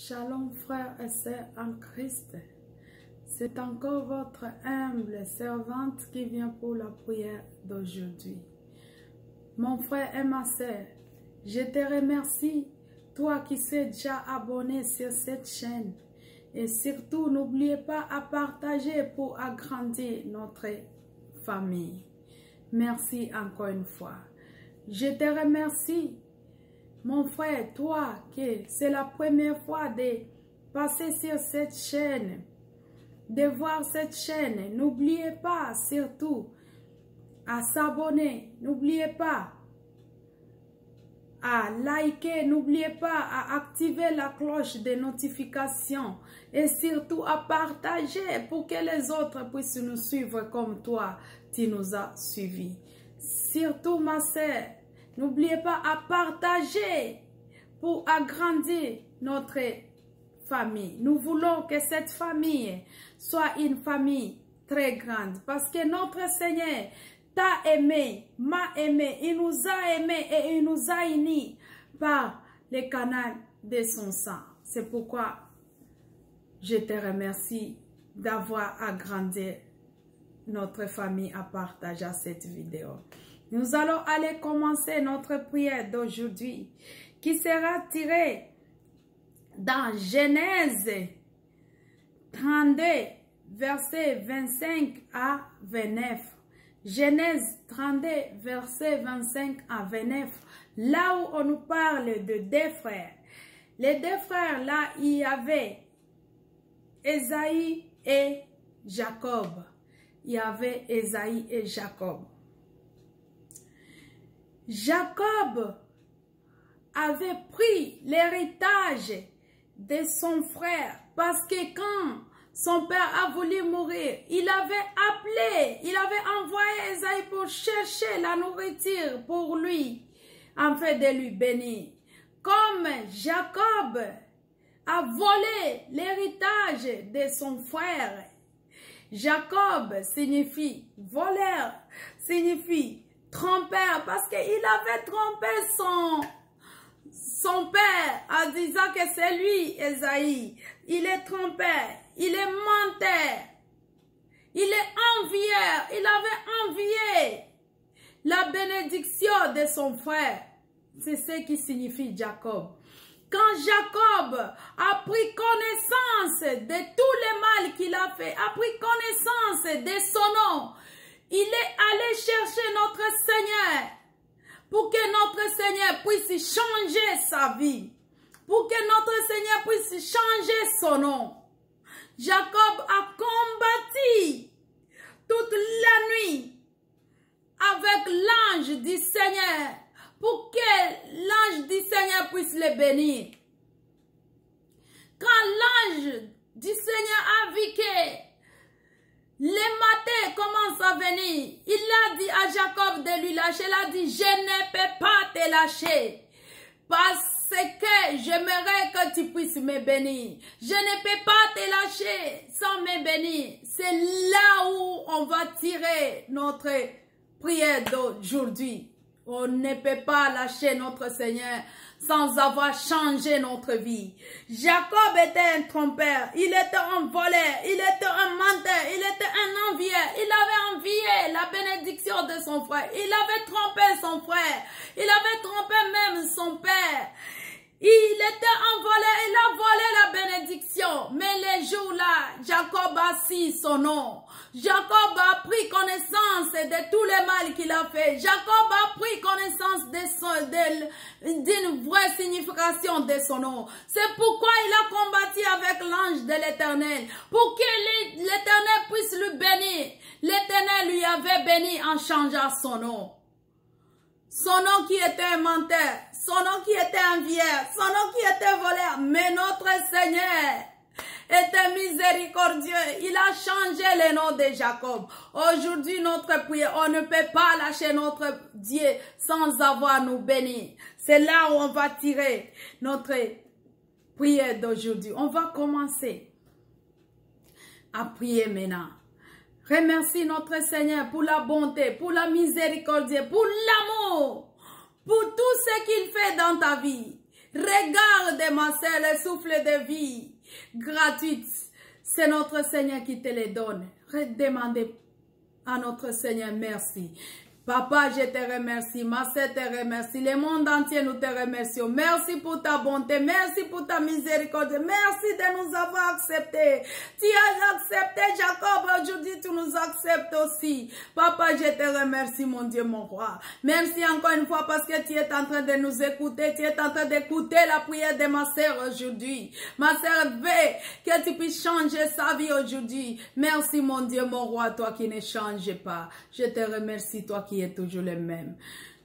Shalom frères et sœurs en Christ. C'est encore votre humble servante qui vient pour la prière d'aujourd'hui. Mon frère et ma sœur, je te remercie, toi qui sais déjà abonné sur cette chaîne. Et surtout, n'oubliez pas à partager pour agrandir notre famille. Merci encore une fois. Je te remercie, mon frère, toi, que c'est la première fois de passer sur cette chaîne, de voir cette chaîne. N'oubliez pas surtout à s'abonner, n'oubliez pas à liker, n'oubliez pas à activer la cloche de notification et surtout à partager pour que les autres puissent nous suivre comme toi, tu nous as suivis. Surtout ma sœur, n'oubliez pas à partager pour agrandir notre famille. Nous voulons que cette famille soit une famille très grande parce que notre Seigneur t'a aimé, m'a aimé, il nous a aimés et il nous a unis par le canal de son sang. C'est pourquoi je te remercie d'avoir agrandi notre famille à partager cette vidéo. Nous allons aller commencer notre prière d'aujourd'hui qui sera tirée dans Genèse 32, versets 25 à 29. Genèse 32, versets 25 à 29. Là où on nous parle de deux frères. Les deux frères, là, il y avait Esaïe et Jacob. Il y avait Esaïe et Jacob. Jacob avait pris l'héritage de son frère parce que quand son père a voulu mourir, il avait appelé, il avait envoyé Esaïe pour chercher la nourriture pour lui, afin de lui bénir. Comme Jacob a volé l'héritage de son frère, Jacob signifie voleur, signifie trompeur, parce qu'il avait trompé son père en disant que c'est lui, Esaïe. Il est trompeur, il est menteur, il est envieur, il avait envié la bénédiction de son frère. C'est ce qui signifie Jacob. Quand Jacob a pris connaissance de tout le mal qu'il a fait, a pris connaissance de son nom, il est allé chercher notre Seigneur pour que notre Seigneur puisse changer sa vie, pour que notre Seigneur puisse changer son nom. Jacob a combattu toute la nuit avec l'ange du Seigneur pour que l'ange du Seigneur puisse le bénir. Quand l'ange du Seigneur a vu que les matins commencent à venir, il a dit à Jacob de lui lâcher. Il a dit, je ne peux pas te lâcher parce que j'aimerais que tu puisses me bénir. Je ne peux pas te lâcher sans me bénir. C'est là où on va tirer notre prière d'aujourd'hui. On ne peut pas lâcher notre Seigneur sans avoir changé notre vie. Jacob était un trompeur, il était un voleur, il était un menteur, il était un envieux. Il avait envié la bénédiction de son frère. Il avait trompé son frère. Il avait trompé même son père. Il était un voleur, il a volé la bénédiction. Mais les jours-là, Jacob a su son nom. Jacob a pris connaissance de tout le mal qu'il a fait. Jacob a pris connaissance d'une vraie signification de son nom. C'est pourquoi il a combattu avec l'ange de l'Éternel. Pour que l'Éternel puisse lui bénir. L'Éternel lui avait béni en changeant son nom. Son nom qui était un menteur, son nom qui était un vierge, son nom qui était voleur. Mais notre Seigneur était miséricordieux. Il a changé le nom de Jacob. Aujourd'hui, notre prière, on ne peut pas lâcher notre Dieu sans avoir nous bénir. C'est là où on va tirer notre prière d'aujourd'hui. On va commencer à prier maintenant. Remercie notre Seigneur pour la bonté, pour la miséricorde, pour l'amour, pour tout ce qu'il fait dans ta vie. Regarde, ma sœur, le souffle de vie gratuite. C'est notre Seigneur qui te les donne. Redemandez à notre Seigneur merci. Papa, je te remercie, ma sœur te remercie, le monde entier nous te remercions. Merci pour ta bonté, merci pour ta miséricorde, merci de nous avoir acceptés. Tu as accepté Jacob, aujourd'hui tu nous acceptes aussi. Papa, je te remercie, mon Dieu, mon roi. Merci encore une fois parce que tu es en train de nous écouter, tu es en train d'écouter la prière de ma sœur aujourd'hui. Ma sœur veut que tu puisses changer sa vie aujourd'hui. Merci, mon Dieu, mon roi, toi qui ne changes pas. Je te remercie, toi qui est toujours le même.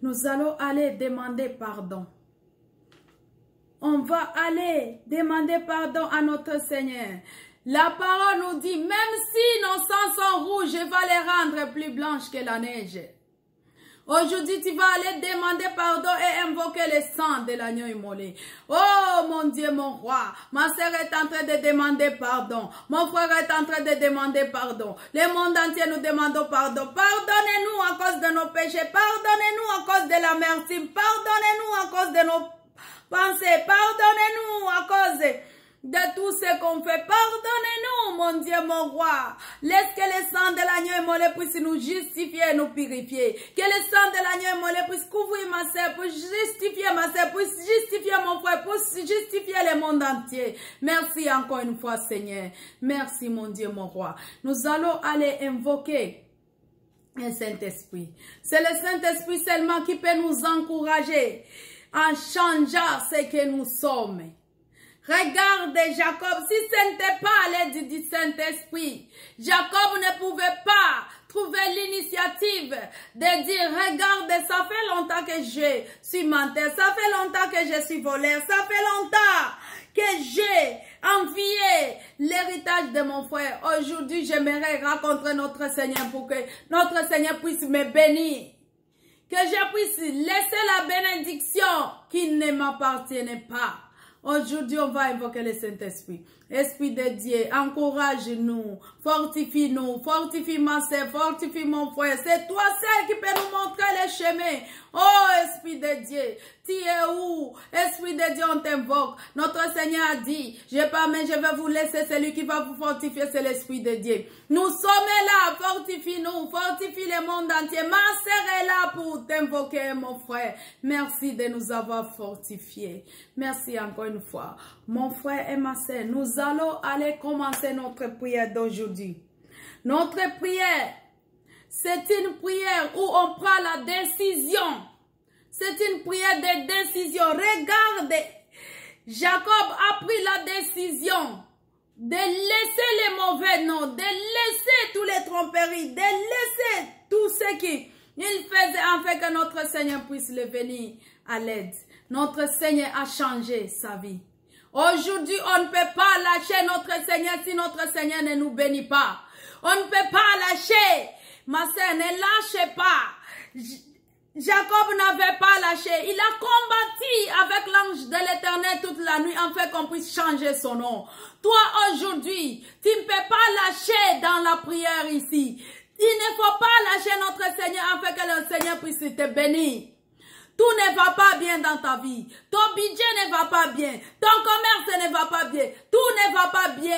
Nous allons aller demander pardon. On va aller demander pardon à notre Seigneur. La parole nous dit, même si nos sangs sont rouges, je vais les rendre plus blanches que la neige. Aujourd'hui, tu vas aller demander pardon et invoquer le sang de l'agneau immolé. Oh, mon Dieu, mon roi. Ma sœur est en train de demander pardon. Mon frère est en train de demander pardon. Le monde entier nous demande pardon. Pardonnez-nous à cause de nos péchés. Pardonnez-nous à cause de l'amertume. Pardonnez-nous à cause de nos pensées. Pardonnez-nous à cause de tout ce qu'on fait. Pardonnez-nous, mon Dieu, mon roi. Laisse que le sang de l'agneau immolé puisse nous justifier et nous purifier. Que le sang de l'agneau immolé puisse couvrir ma sœur, puisse justifier ma sœur, puisse justifier mon frère, puisse justifier le monde entier. Merci encore une fois, Seigneur. Merci, mon Dieu, mon roi. Nous allons aller invoquer un Saint-Esprit. C'est le Saint-Esprit seulement qui peut nous encourager en changeant ce que nous sommes. Regarde Jacob, si ce n'était pas à l'aide du Saint-Esprit, Jacob ne pouvait pas trouver l'initiative de dire, regarde, ça fait longtemps que je suis menteur, ça fait longtemps que je suis voleur, ça fait longtemps que j'ai envié l'héritage de mon frère. Aujourd'hui, j'aimerais rencontrer notre Seigneur pour que notre Seigneur puisse me bénir. Que je puisse laisser la bénédiction qui ne m'appartenait pas. Aujourd'hui, on va invoquer le Saint-Esprit. Esprit de Dieu, encourage-nous, fortifie-nous, fortifie ma sœur, fortifie mon frère. C'est toi seul qui peux nous montrer le chemin. Oh, Esprit de Dieu, tu es où? Esprit de Dieu, on t'invoque. Notre Seigneur a dit, je pas, mais je vais vous laisser celui qui va vous fortifier, c'est l'Esprit de Dieu. Nous sommes là, fortifie-nous, fortifie le monde entier. Ma sœur est là pour t'invoquer, mon frère. Merci de nous avoir fortifiés. Merci encore une fois. Mon frère et ma sœur, nous allons aller commencer notre prière d'aujourd'hui. Notre prière, c'est une prière où on prend la décision. C'est une prière de décision. Regardez, Jacob a pris la décision de laisser les mauvais noms, de laisser tous les tromperies, de laisser tout ce qu'il faisait afin que notre Seigneur puisse le venir à l'aide. Notre Seigneur a changé sa vie. Aujourd'hui, on ne peut pas lâcher notre Seigneur si notre Seigneur ne nous bénit pas. On ne peut pas lâcher. Ma sœur, ne lâchez pas. Jacob n'avait pas lâché. Il a combattu avec l'ange de l'Éternel toute la nuit afin qu'on puisse changer son nom. Toi, aujourd'hui, tu ne peux pas lâcher dans la prière ici. Il ne faut pas lâcher notre Seigneur afin que le Seigneur puisse te bénir. Tout ne va pas bien dans ta vie. Ton budget ne va pas bien. Ton commerce ne va pas bien. Tout ne va pas bien.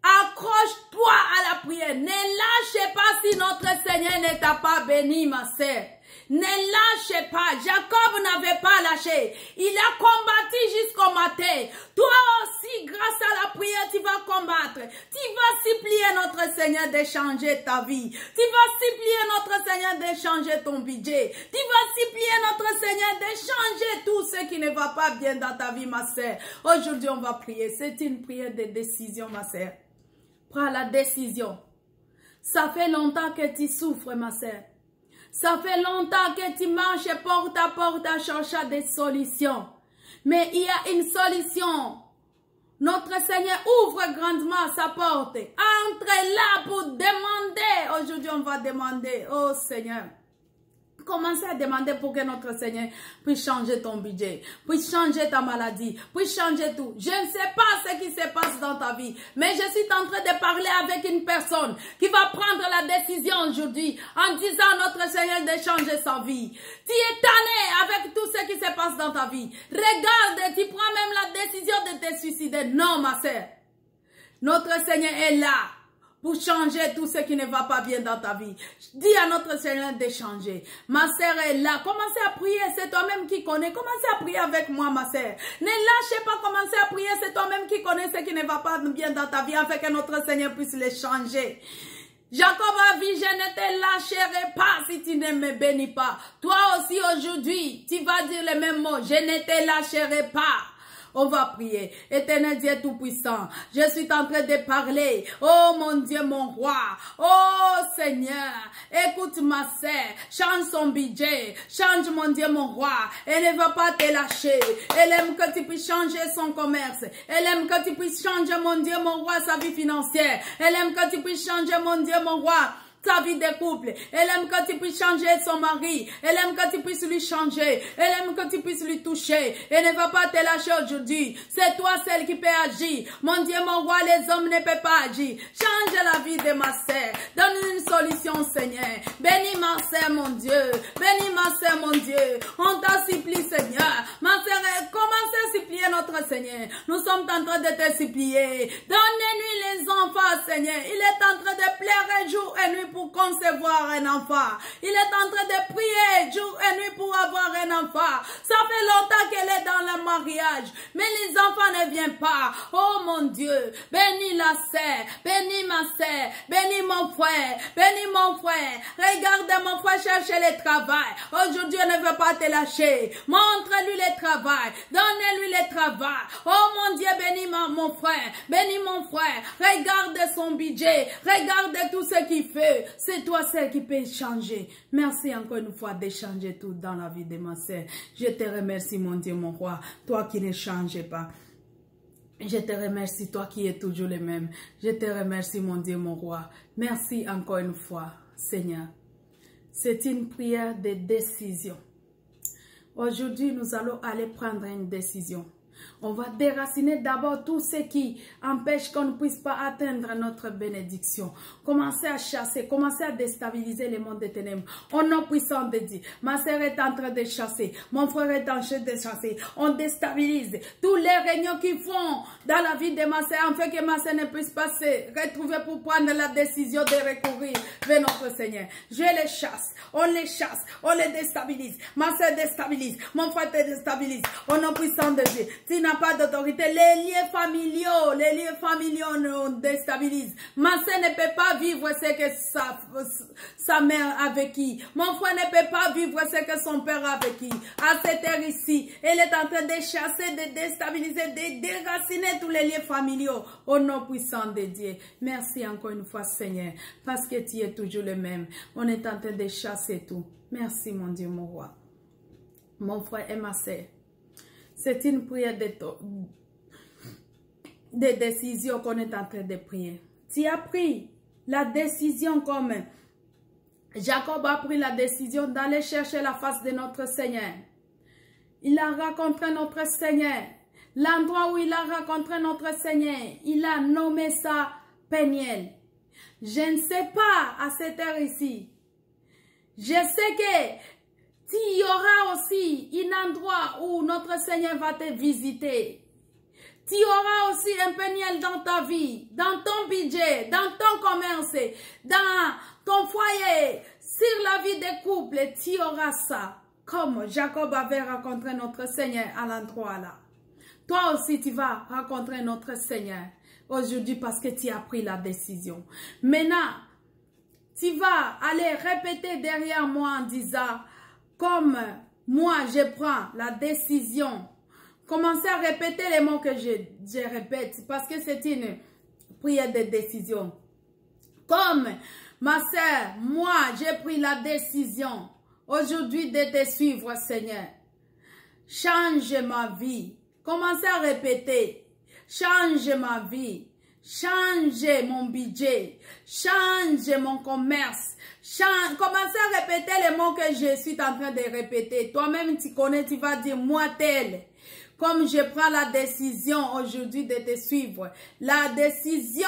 Accroche-toi à la prière. Ne lâchez pas si notre Seigneur ne t'a pas béni, ma sœur. Ne lâchez pas. Jacob n'avait pas lâché. Il a combattu jusqu'au matin. Toi aussi, grâce à la prière, tu vas combattre. Tu vas supplier notre Seigneur de changer ta vie. Tu vas supplier notre Seigneur de changer ton budget. Tu vas supplier notre Seigneur de changer tout ce qui ne va pas bien dans ta vie, ma sœur. Aujourd'hui, on va prier. C'est une prière de décision, ma sœur. Prends la décision. Ça fait longtemps que tu souffres, ma sœur. Ça fait longtemps que tu marches porte à chercher des solutions. Mais il y a une solution. Notre Seigneur ouvre grandement sa porte. Entre là pour demander. Aujourd'hui, on va demander. Oh Seigneur, Commencez à demander pour que notre Seigneur puisse changer ton budget, puisse changer ta maladie, puisse changer tout. Je ne sais pas ce qui se passe dans ta vie, mais je suis en train de parler avec une personne qui va prendre la décision aujourd'hui en disant à notre Seigneur de changer sa vie. Tu es tanné avec tout ce qui se passe dans ta vie. Regarde, tu prends même la décision de te suicider. Non, ma sœur. Notre Seigneur est là pour changer tout ce qui ne va pas bien dans ta vie. Dis à notre Seigneur de changer. Ma sœur est là. Commencez à prier. C'est toi-même qui connais. Commencez à prier avec moi, ma sœur. Ne lâchez pas. Commencez à prier. C'est toi-même qui connais ce qui ne va pas bien dans ta vie afin que notre Seigneur puisse les changer. Jacob a dit, je ne te lâcherai pas si tu ne me bénis pas. Toi aussi aujourd'hui, tu vas dire les mêmes mots. Je ne te lâcherai pas. On va prier. Éternel Dieu Tout-Puissant, je suis en train de parler. Oh mon Dieu, mon roi. Oh Seigneur, écoute ma sœur. Change son budget. Change mon Dieu, mon roi. Elle ne va pas te lâcher. Elle aime que tu puisses changer son commerce. Elle aime que tu puisses changer, mon Dieu, mon roi, sa vie financière. Elle aime que tu puisses changer, mon Dieu, mon roi, ta vie de couple. Elle aime que tu puisses changer son mari. Elle aime que tu puisses lui changer. Elle aime que tu puisses lui toucher. Elle ne va pas te lâcher aujourd'hui. C'est toi celle qui peut agir. Mon Dieu, mon roi, les hommes ne peuvent pas agir. Change la vie de ma sœur. Donne une solution, Seigneur. Bénis ma sœur, mon Dieu. Bénis ma sœur, mon Dieu. On t'a supplié, Seigneur. Ma sœur, commencez à supplier notre Seigneur. Nous sommes en train de te supplier. Donne-lui les enfants, Seigneur. Il est en train de pleurer jour et nuit pour concevoir un enfant. Il est en train de prier jour et nuit pour avoir un enfant. Ça fait longtemps qu'elle est dans le mariage, mais les enfants ne viennent pas. Oh mon Dieu, bénis la sœur, bénis ma sœur, bénis mon frère, bénis mon frère. Regarde mon frère chercher le travail. Aujourd'hui, on ne veut pas te lâcher. Montre-lui le travail, donne-lui le travail. Oh mon Dieu, bénis mon frère, bénis mon frère. Regarde son budget, regarde tout ce qu'il fait. C'est toi celle qui peut changer. Merci encore une fois de changer tout dans la vie de ma sœur. Je te remercie, mon Dieu, mon roi. Toi qui ne changes pas. Je te remercie, toi qui es toujours le même. Je te remercie, mon Dieu, mon roi. Merci encore une fois, Seigneur. C'est une prière de décision. Aujourd'hui, nous allons aller prendre une décision. On va déraciner d'abord tout ce qui empêche qu'on ne puisse pas atteindre notre bénédiction. Commencez à chasser, commencez à déstabiliser le monde des ténèbres. Au nom puissant de Dieu, ma sœur est en train de chasser, mon frère est en train de chasser. On déstabilise tous les réunions qu'ils font dans la vie de ma sœur, afin que ma sœur ne puisse pas se retrouver pour prendre la décision de recourir vers notre Seigneur. Je les chasse, on les déstabilise. Ma sœur déstabilise, mon frère te déstabilise. Au nom puissant de Dieu. Tu n'as pas d'autorité. Les liens familiaux nous déstabilisent. Ma sœur ne peut pas vivre ce que sa mère a vécu. Mon frère ne peut pas vivre ce que son père a vécu. À cette heure ici, elle est en train de chasser, de déstabiliser, de déraciner tous les liens familiaux. Au nom puissant de Dieu. Merci encore une fois, Seigneur, parce que tu es toujours le même. On est en train de chasser tout. Merci, mon Dieu, mon roi. Mon frère et ma sœur. C'est une prière de décision qu'on est en train de prier. Tu as pris la décision comme Jacob a pris la décision d'aller chercher la face de notre Seigneur. Il a rencontré notre Seigneur. L'endroit où il a rencontré notre Seigneur, il a nommé ça Péniel. Je ne sais pas à cette heure ici. Je sais que il y aura aussi un endroit où notre Seigneur va te visiter. Tu auras aussi un Péniel dans ta vie, dans ton budget, dans ton commerce, dans ton foyer, sur la vie des couples. Tu auras ça. Comme Jacob avait rencontré notre Seigneur à l'endroit là. Toi aussi tu vas rencontrer notre Seigneur aujourd'hui parce que tu as pris la décision. Maintenant, tu vas aller répéter derrière moi en disant: comme moi, je prends la décision. Commencez à répéter les mots que je répète parce que c'est une prière de décision. Comme ma sœur, moi, j'ai pris la décision aujourd'hui de te suivre, Seigneur. Change ma vie. Commencez à répéter. Change ma vie. Change mon budget. Change mon commerce. Commencez à répéter les mots que je suis en train de répéter. Toi-même, tu connais, tu vas dire, moi tel. Comme je prends la décision aujourd'hui de te suivre. La décision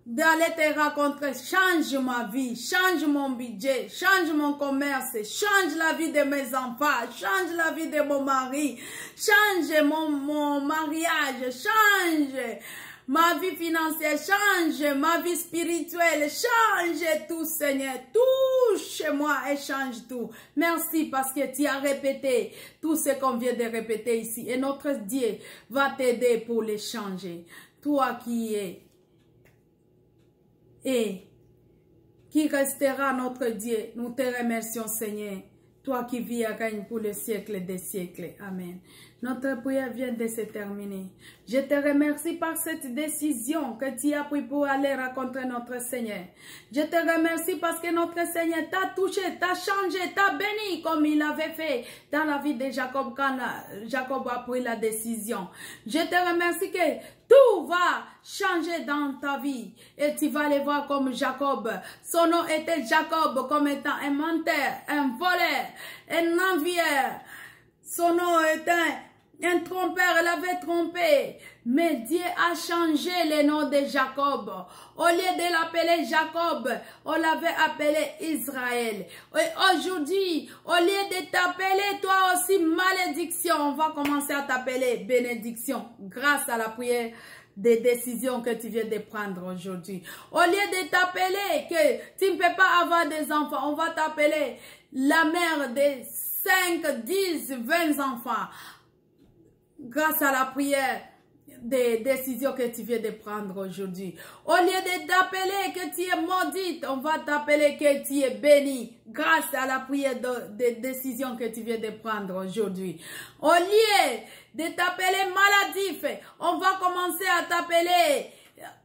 d'aller te rencontrer. Change ma vie. Change mon budget. Change mon commerce. Change la vie de mes enfants. Change la vie de mon mari. Change mon mariage. Change ma vie financière, change ma vie spirituelle, change tout, Seigneur. Touche-moi et change tout. Merci parce que tu as répété tout ce qu'on vient de répéter ici. Et notre Dieu va t'aider pour les changer. Toi qui es et qui restera notre Dieu, nous te remercions, Seigneur. Toi qui vis et règnes pour le siècle des siècles. Amen. Notre prière vient de se terminer. Je te remercie par cette décision que tu as prise pour aller rencontrer notre Seigneur. Je te remercie parce que notre Seigneur t'a touché, t'a changé, t'a béni comme il avait fait dans la vie de Jacob quand Jacob a pris la décision. Je te remercie que tout va changer dans ta vie et tu vas les voir comme Jacob. Son nom était Jacob comme étant un menteur, un voleur, un envieur. Son nom était un trompeur, elle avait trompé. Mais Dieu a changé le nom de Jacob. Au lieu de l'appeler Jacob, on l'avait appelé Israël. Et aujourd'hui, au lieu de t'appeler toi aussi malédiction, on va commencer à t'appeler bénédiction grâce à la prière des décisions que tu viens de prendre aujourd'hui. Au lieu de t'appeler que tu ne peux pas avoir des enfants, on va t'appeler la mère de 5, 10, 20 enfants. Grâce à la prière des décisions que tu viens de prendre aujourd'hui. Au lieu de t'appeler que tu es maudite, on va t'appeler que tu es béni. Grâce à la prière des décisions que tu viens de prendre aujourd'hui. Au lieu de t'appeler maladif, on va commencer à t'appeler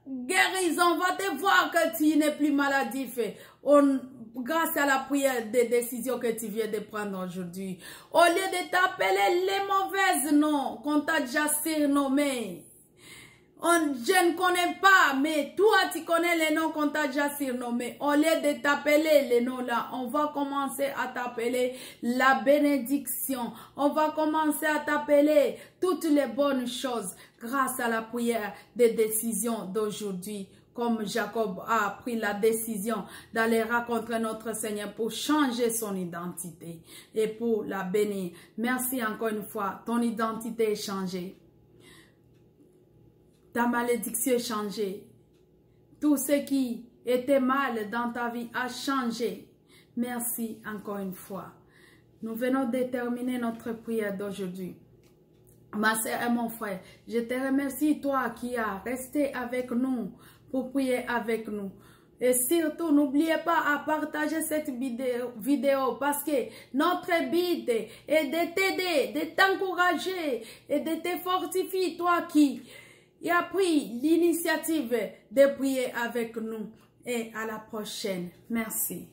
guérison. On va te voir que tu n'es plus maladif. Grâce à la prière des décisions que tu viens de prendre aujourd'hui. Au lieu de t'appeler les mauvaises noms qu'on t'a déjà surnommés. Je ne connais pas, mais toi tu connais les noms qu'on t'a déjà surnommés. Au lieu de t'appeler les noms là, on va commencer à t'appeler la bénédiction. On va commencer à t'appeler toutes les bonnes choses grâce à la prière des décisions d'aujourd'hui. Comme Jacob a pris la décision d'aller rencontrer notre Seigneur pour changer son identité et pour la bénir. Merci encore une fois, ton identité est changée. Ta malédiction est changée. Tout ce qui était mal dans ta vie a changé. Merci encore une fois. Nous venons de terminer notre prière d'aujourd'hui. Ma sœur et mon frère, je te remercie, toi qui as resté avec nous pour prier avec nous. Et surtout, n'oubliez pas à partager cette vidéo parce que notre but est de t'aider, de t'encourager et de te fortifier, toi qui as pris l'initiative de prier avec nous. Et à la prochaine. Merci.